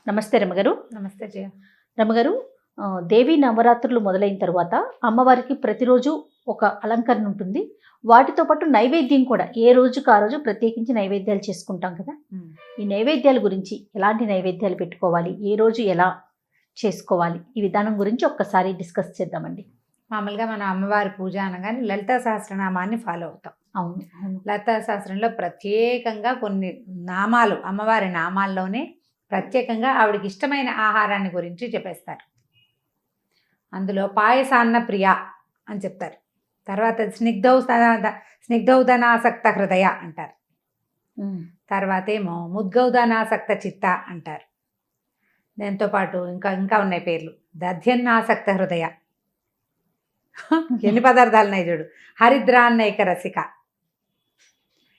నమస్తే రమగారు. నమస్తే జయ. రమగారు, దేవి నవరాత్రులు మొదలైన తర్వాత అమ్మవారికి ప్రతిరోజు ఒక అలంకరణ ఉంటుంది. వాటితో పాటు నైవేద్యం కూడా ఏ రోజుకి ఆ రోజు ప్రత్యేకించి నైవేద్యాలు చేసుకుంటాం కదా. ఈ నైవేద్యాల గురించి ఎలాంటి నైవేద్యాలు పెట్టుకోవాలి, ఏ రోజు ఎలా చేసుకోవాలి, ఈ విధానం గురించి ఒక్కసారి డిస్కస్ చేద్దామండి. మామూలుగా మన అమ్మవారి పూజ అనగానే లలితా సహస్రనామాన్ని ఫాలో అవుతాం. అవును, లలితా సహస్రంలో ప్రత్యేకంగా కొన్ని నామాలు, అమ్మవారి నామాల్లోనే ప్రత్యేకంగా ఆవిడకి ఇష్టమైన ఆహారాన్ని గురించి చెప్పేస్తారు. అందులో పాయసాన్న ప్రియ అని చెప్తారు. తర్వాత స్నిగ్ధౌదనాసక్త హృదయ అంటారు. తర్వాత ఏమో ముద్గౌదనాసక్త చిత్త అంటారు. దాంతోపాటు ఇంకా ఉన్నాయి పేర్లు. దధ్యన్నాసక్త హృదయ, ఎన్ని పదార్థాలు ఉన్నాయి చూడు, హరిద్రాన్నైక రసిక,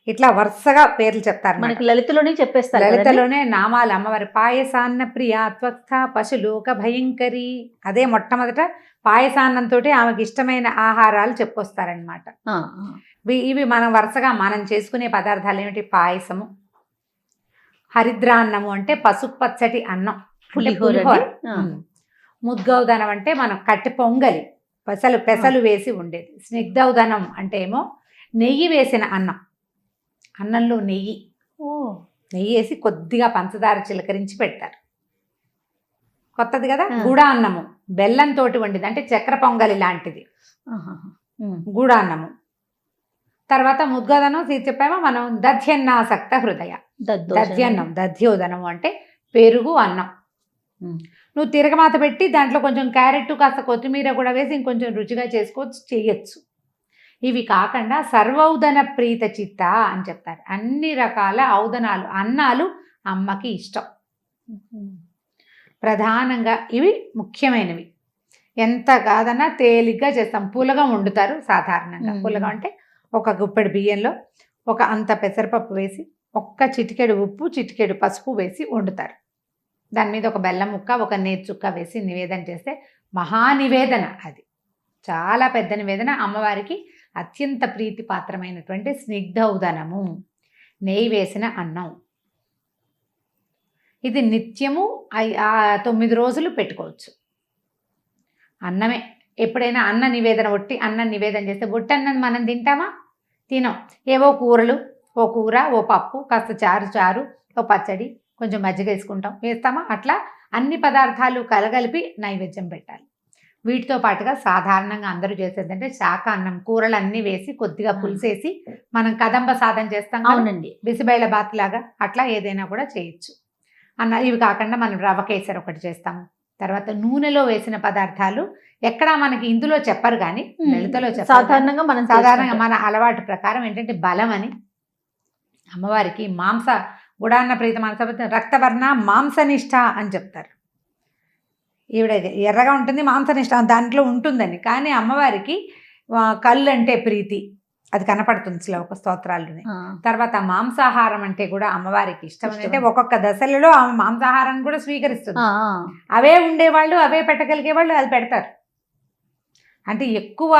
ఇట్లా వరుసగా పేర్లు చెప్తారు. మనకి లలితలోనే చెప్పేస్తారు. లలితలోనే నామాలు అమ్మవారి. పాయసాన్న ప్రియ త్వక్త పశులోక భయంకరి, అదే మొట్టమొదట పాయసాన్నంతో ఆమెకి ఇష్టమైన ఆహారాలు చెప్పుకొస్తారనమాట. ఇవి మనం వరుసగా మనం చేసుకునే పదార్థాలు ఏమిటి? పాయసము, హరిద్రాన్నము అంటే పసుపు పచ్చటి అన్నం, పులిహోర. ముద్గౌదనం అంటే మనం కట్టె పొంగలి, పెసలు వేసి ఉండేది. స్నిగ్ధౌదనం అంటే ఏమో నెయ్యి వేసిన అన్నం, అన్నంలో నెయ్యి వేసి కొద్దిగా పంచదార చిలకరించి పెడతారు. కొత్తది కదా. గుడ అన్నము బెల్లంతో వండిది, అంటే చక్కెర పొంగలి లాంటిది గుడ అన్నము. తర్వాత ముద్గౌదనం చెప్పామో మనం. దధ్యన్నాసక్త హృదయ, దధ్యోదనము అంటే పెరుగు అన్నం. నువ్వు తిరగమాత పెట్టి దాంట్లో కొంచెం క్యారెట్, కాస్త కొత్తిమీర కూడా వేసి ఇంకొంచెం రుచిగా చేసుకోవచ్చు, చేయొచ్చు. ఇవి కాకుండా సర్వౌదన ప్రీత చిత్త అని చెప్తారు. అన్ని రకాల ఔదనాలు, అన్నాలు అమ్మకి ఇష్టం. ప్రధానంగా ఇవి ముఖ్యమైనవి. ఎంత కాదన్నా తేలిగ్గా చేస్తాం. పులగం వండుతారు సాధారణంగా. పులగం అంటే ఒక గుప్పెడు బియ్యంలో ఒక అంత పెసరపప్పు వేసి, ఒక్క చిటికెడు ఉప్పు, చిటికెడు పసుపు వేసి వండుతారు. దాని మీద ఒక బెల్లం ముక్క, ఒక నేతి చుక్క వేసి నివేదన చేస్తే మహానివేదన. అది చాలా పెద్ద నివేదన. అమ్మవారికి అత్యంత ప్రీతిపాత్రమైనటువంటి స్నిగ్ధౌదనము, నెయ్యి వేసిన అన్నం. ఇది నిత్యము 9 రోజులు పెట్టుకోవచ్చు. అన్నమే. ఎప్పుడైనా అన్న నివేదన, ఒట్టి అన్నం నివేదన చేస్తే ఒట్టి అన్నం మనం తింటామా? తినం. ఏవో కూరలు, ఓ కూర, ఓ పప్పు, కాస్త చారు, ఓ పచ్చడి, కొంచెం మజ్జిగ వేస్తామా? అట్లా అన్ని పదార్థాలు కలగలిపి నైవేద్యం పెట్టాలి. వీటితో పాటుగా సాధారణంగా అందరూ చేసేదంటే శాఖ అన్నం, కూరలు అన్నీ వేసి కొద్దిగా పులుసేసి మనం కదంబ సాధన చేస్తాం. అవునండి. బిసిబేళ బాత్ లాగా అట్లా ఏదైనా కూడా చేయొచ్చు అన్న. ఇవి కాకుండా మనం రవ్వ కేసరి ఒకటి చేస్తాము. తర్వాత నూనెలో వేసిన పదార్థాలు ఎక్కడా మనకి ఇందులో చెప్పరు, కానీ లలితలో చెప్పారు. సాధారణంగా మన అలవాటు ప్రకారం ఏంటంటే బలం అని. అమ్మవారికి గుడాన్న ప్రీత మనస రక్తవర్ణ మాంసనిష్ట అని చెప్తారు. ఈవిడ ఎర్రగా ఉంటుంది, మాంసనిష్ట దాంట్లో ఉంటుందని. కానీ అమ్మవారికి కళ్ళు అంటే ప్రీతి, అది కనపడుతుంది శ్లోక స్తోత్రాల్లోనే. తర్వాత మాంసాహారం అంటే కూడా అమ్మవారికి ఇష్టం. అంటే ఒక్కొక్క దశలలో ఆమె మాంసాహారాన్ని కూడా స్వీకరిస్తుంది. అవే ఉండేవాళ్ళు, అవే పెట్టగలిగే వాళ్ళు అది పెడతారు. అంటే ఎక్కువ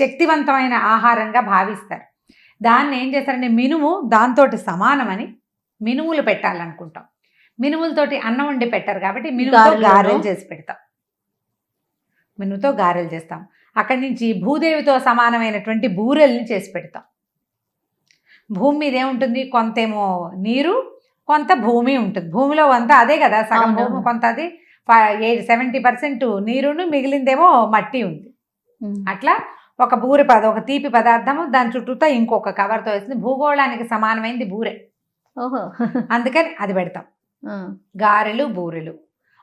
శక్తివంతమైన ఆహారంగా భావిస్తారు. దాన్ని ఏం చేస్తారంటే మినుము దాంతో సమానమని మినుములు పెట్టాలనుకుంటాం. మినుములతోటి అన్నం వండి పెట్టారు కాబట్టి మినుముతో గారెలు చేసి పెడతాం. మినుముతో గారెలు చేస్తాం. అక్కడి నుంచి భూదేవితో సమానమైనటువంటి బూరెల్ని చేసి పెడతాం. భూమి మీద ఏముంటుంది? కొంతేమో నీరు, కొంత భూమి ఉంటుంది. భూమిలో అంతా అదే కదా, సగం భూమి, కొంత అది 70% నీరును, మిగిలిందేమో మట్టి ఉంది. అట్లా ఒక ఒక తీపి పదార్థము, దాని చుట్టూతో ఇంకొక కవర్తో వేస్తుంది. భూగోళానికి సమానమైనది బూరె. అందుకని అది పెడతాం. గారెలు, బూరెలు.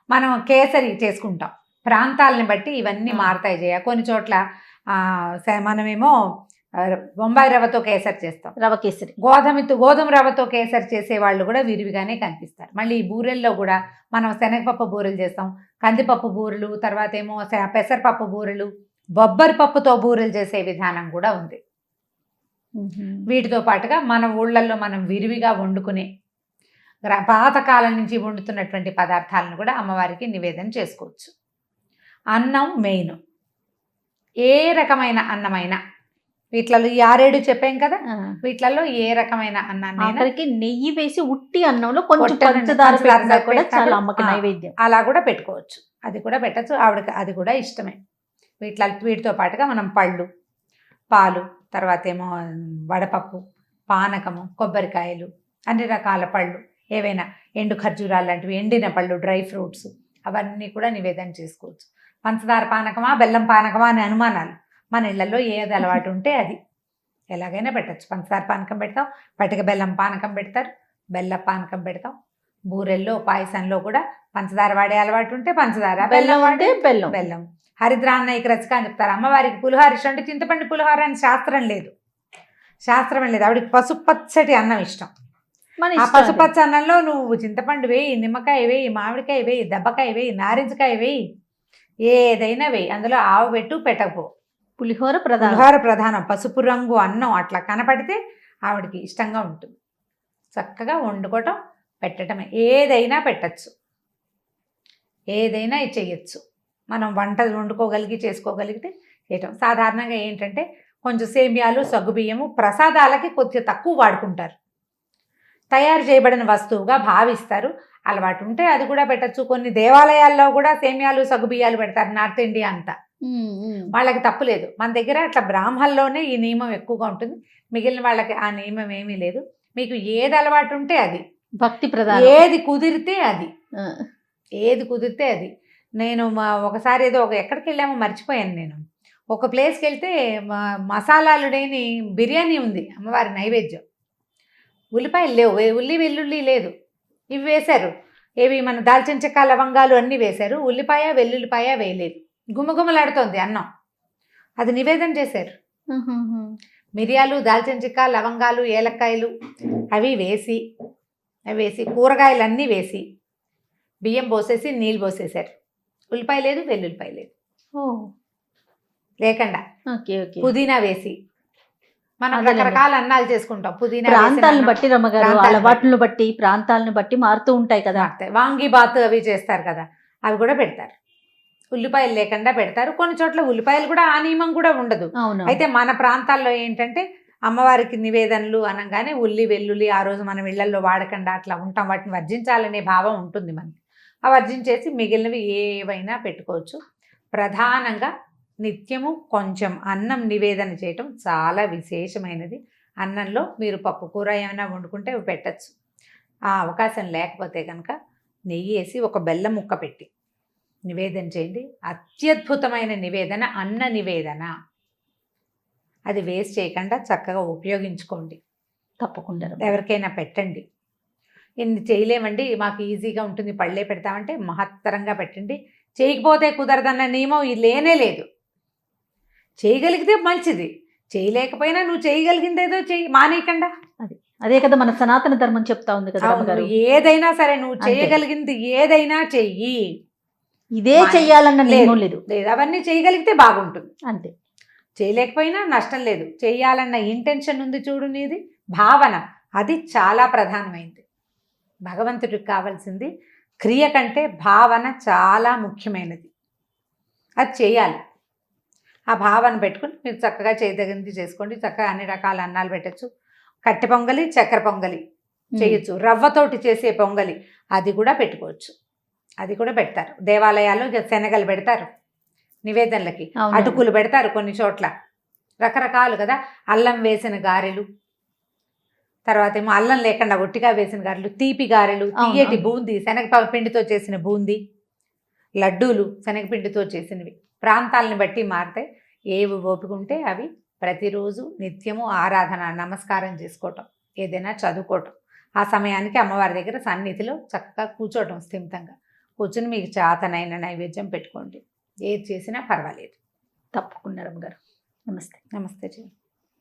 మనం కేసరి చేసుకుంటాం. ప్రాంతాలను బట్టి ఇవన్నీ మారుతాయి చేయ. కొన్ని చోట్ల మనమేమో బొంబాయి రవ్వతో కేసరి చేస్తాం, రవ్వ కేసరి. గోధుమ రవ్వతో కేసరి చేసే వాళ్ళు కూడా విరివిగానే కనిపిస్తారు. మళ్ళీ ఈ బూరెల్లో కూడా మనం శనగపప్పు బూరెలు చేస్తాం, కందిపప్పు బూరెలు, తర్వాత ఏమో పెసరపప్పు బూరెలు, బొబ్బరి పప్పుతో బూరెలు చేసే విధానం కూడా ఉంది. వీటితో పాటుగా మన ఊళ్ళల్లో మనం విరివిగా వండుకునే పాతకాలం నుంచి వండుతున్నటువంటి పదార్థాలను కూడా అమ్మవారికి నివేదన చేసుకోవచ్చు. అన్నం మెయిన్. ఏ రకమైన అన్నమైనా వీటిలలో ఈ 6-7 చెప్పాం కదా, ఆ. వీటిలలో ఏ రకమైన అన్నాన్ని ఆఖరికి నెయ్యి వేసి ఉట్టి అన్నంలో కొంచెం కొట్టనండి, పంచదార పంచదార పెట్టినా కూడా పెట్టినా చాలా కూడా, అమ్మకి ఆ. నైవేద్యం. అలా కూడా పెట్టుకోవచ్చు, అది కూడా పెట్టచ్చు, ఆవిడకి అది కూడా ఇష్టమే. వీటితో పాటుగా మనం పళ్ళు, పాలు, తర్వాత ఏమో వడపప్పు, పానకము, కొబ్బరికాయలు, అన్ని రకాల పళ్ళు, ఏవైనా ఎండు ఖర్జూరాలు లాంటివి, ఎండిన పళ్ళు, డ్రై ఫ్రూట్స్, అవన్నీ కూడా నివేదన చేసుకోవచ్చు. పంచదార పానకమా బెల్లం పానకమా అనే అనుమానాలు, మన ఇళ్లలో ఏది అలవాటు ఉంటే అది ఎలాగైనా పెట్టచ్చు. పంచదార పానకం పెడతాం, పటిక బెల్లం పానకం పెడతారు, బెల్లం పానకం పెడతాం. బూరెల్లో పాయసంలో కూడా పంచదార వాడే అలవాటు ఉంటే పంచదార, బెల్లం వాడే అంటే బెల్లం. బెల్లం. హరిద్రాన్నయ్యకి రచక అని చెప్తారు. అమ్మవారికి పులిహార ఇష్టం అంటే చింతపండు పులిహార అని శాస్త్రం లేదు, ఆవిడకి పసుపచ్చటి అన్నం ఇష్టం. మన ఆ ఇష్టం అది. పసుపచ్చ అన్నంలో నువ్వు చింతపండు వేయి, నిమ్మకాయ వేయి, మామిడికాయ వేయి, దెబ్బకాయ వేయి, నారింజకాయ వేయి, ఏదైనా వేయి, అందులో ఆవు పెట్టు పెట్టకపో, పులిహోర ప్రధానం. పులిహోర ప్రధానం. పసుపు రంగు అన్నం అట్లా కనపడితే ఆవిడకి ఇష్టంగా ఉంటుంది. చక్కగా వండుకోవటం, పెట్టడమే. ఏదైనా పెట్టచ్చు, ఏదైనా చేయొచ్చు. మనం వంట వండుకోగలిగి చేసుకోగలిగితే చేయటం. సాధారణంగా ఏంటంటే కొంచెం సేమియాలు, సగ్గుబియ్యము ప్రసాదాలకి కొద్దిగా తక్కువ వాడుకుంటారు, తయారు చేయబడిన వస్తువుగా భావిస్తారు. అలవాటు ఉంటే అది కూడా పెట్టచ్చు. కొన్ని దేవాలయాల్లో కూడా సేమియాలు, సగ్గుబియ్యాలు పెడతారు, నార్త్ ఇండియా అంతా. వాళ్ళకి తప్పులేదు. మన దగ్గర అట్లా బ్రాహ్మణుల్లోనే ఈ నియమం ఎక్కువగా ఉంటుంది, మిగిలిన వాళ్ళకి ఆ నియమం ఏమీ లేదు. మీకు ఏది అలవాటు ఉంటే అది, భక్తి ప్రధానం. ఏది కుదిరితే అది, ఆ. ఏది కుదిరితే అది. నేను ఒకసారి ఏదో ఎక్కడికి వెళ్ళామో మర్చిపోయాను. నేను ఒక ప్లేస్కి వెళ్తే మసాలాలు లేని బిర్యానీ ఉంది అమ్మవారి నైవేద్యం. ఉల్లిపాయలు లేవు, ఉల్లి వెల్లుల్లి లేదు, ఇవి వేశారు. ఏవి మన దాల్చిన చెక్క, లవంగాలు అన్నీ వేశారు, ఉల్లిపాయ వెల్లుల్లిపాయ వేయలేదు. గుమగుమలాడుతోంది అన్నం, అది నివేదన చేశారు. మిరియాలు, దాల్చిన చెక్క, లవంగాలు, ఏలక్కాయలు అవి వేసి కూరగాయలు అన్నీ వేసి బియ్యం పోసేసి నీళ్ళు పోసేశారు. ఉల్లిపాయ లేదు, వెల్లుల్లిపాయ లేదు, లేకుండా పుదీనా వేసి. మనం రకరకాల అన్నాలు చేసుకుంటాం, పుదీనా ప్రాంతాలను బట్టి రమ్మగారు, అలవాట్లను బట్టి ప్రాంతాలను బట్టి మారుతూ ఉంటాయి కదా. వాంగి బాత్ అవి చేస్తారు కదా, అవి కూడా పెడతారు. ఉల్లిపాయలు లేకుండా పెడతారు. కొన్ని చోట్ల ఉల్లిపాయలు కూడా ఆ నియమం కూడా ఉండదు. అయితే మన ప్రాంతాల్లో ఏంటంటే అమ్మవారికి నివేదనలు అనగానే ఉల్లి వెల్లుల్లి ఆ రోజు మనం ఇళ్లలో వాడకుండా అట్లా ఉంటాం, వాటిని వర్జించాలనే భావం ఉంటుంది మనకి. ఆ వర్జించేసి మిగిలినవి ఏవైనా పెట్టుకోవచ్చు. ప్రధానంగా నిత్యము కొంచెం అన్నం నివేదన చేయటం చాలా విశేషమైనది. అన్నంలో మీరు పప్పు కూర ఏమైనా వండుకుంటే అవి పెట్టచ్చు. ఆ అవకాశం లేకపోతే కనుక నెయ్యి వేసి ఒక బెల్లం ముక్క పెట్టి నివేదన చేయండి. అత్యద్భుతమైన నివేదన, అన్న నివేదన. అది వేస్ట్ చేయకుండా చక్కగా ఉపయోగించుకోండి. తప్పకుండా ఎవరికైనా పెట్టండి. ఇన్ని చేయలేమండి, మాకు ఈజీగా ఉంటుంది, పళ్ళే పెడతామంటే మహత్తరంగా పెట్టండి. చేయకపోతే కుదరదన్న నియమం లేనే లేదు. చేయగలిగితే మంచిది, చేయలేకపోయినా నువ్వు చేయగలిగిందేదో చెయ్యి, మానేయకుండా. అదే కదా మన సనాతన ధర్మం చెప్తా ఉంది కదా. ఏదైనా సరే నువ్వు చేయగలిగింది ఏదైనా చెయ్యి, ఇదే చెయ్యాలన్న నియమం లేదు. అవన్నీ చేయగలిగితే బాగుంటుంది అంతే. చేయలేకపోయినా నష్టం లేదు. చేయాలన్న ఇంటెన్షన్ ఉంది చూడు, నీది భావన, అది చాలా ప్రధానమైంది. భగవంతుడికి కావాల్సింది క్రియ కంటే భావన చాలా ముఖ్యమైనది. అది చేయాలి. ఆ భావన పెట్టుకుని మీరు చక్కగా చేయదగింది చేసుకోండి. చక్కగా అన్ని రకాల అన్నాలు పెట్టచ్చు. కట్టె పొంగలి, చక్కెర పొంగలి చేయొచ్చు. రవ్వతోటి చేసే పొంగలి అది కూడా పెట్టుకోవచ్చు, అది కూడా పెడతారు. దేవాలయాల్లో శనగలు పెడతారు నివేదనలకి, అటుకులు పెడతారు కొన్ని చోట్ల, రకరకాలు కదా. అల్లం వేసిన గారెలు, తర్వాత ఏమో అల్లం లేకుండా ఒట్టిగా వేసిన గారెలు, తీపి గారెలు, తీయటి బూందీ, శనగ పిండితో చేసిన బూందీ, లడ్డూలు శనగపిండితో చేసినవి. ప్రాంతాలను బట్టి మారితే ఏవి ఓపుకుంటే అవి ప్రతిరోజు నిత్యము ఆరాధన, నమస్కారం చేసుకోవటం, ఏదైనా చదువుకోవటం. ఆ సమయానికి అమ్మవారి దగ్గర సన్నిధిలో చక్కగా కూర్చోవటం, స్థిమితంగా కూర్చుని మీకు చేతనైన నైవేద్యం పెట్టుకోండి. ఏది చేసినా పర్వాలేదు. తప్పకుండా రమ్మగారు. నమస్తే. నమస్తే.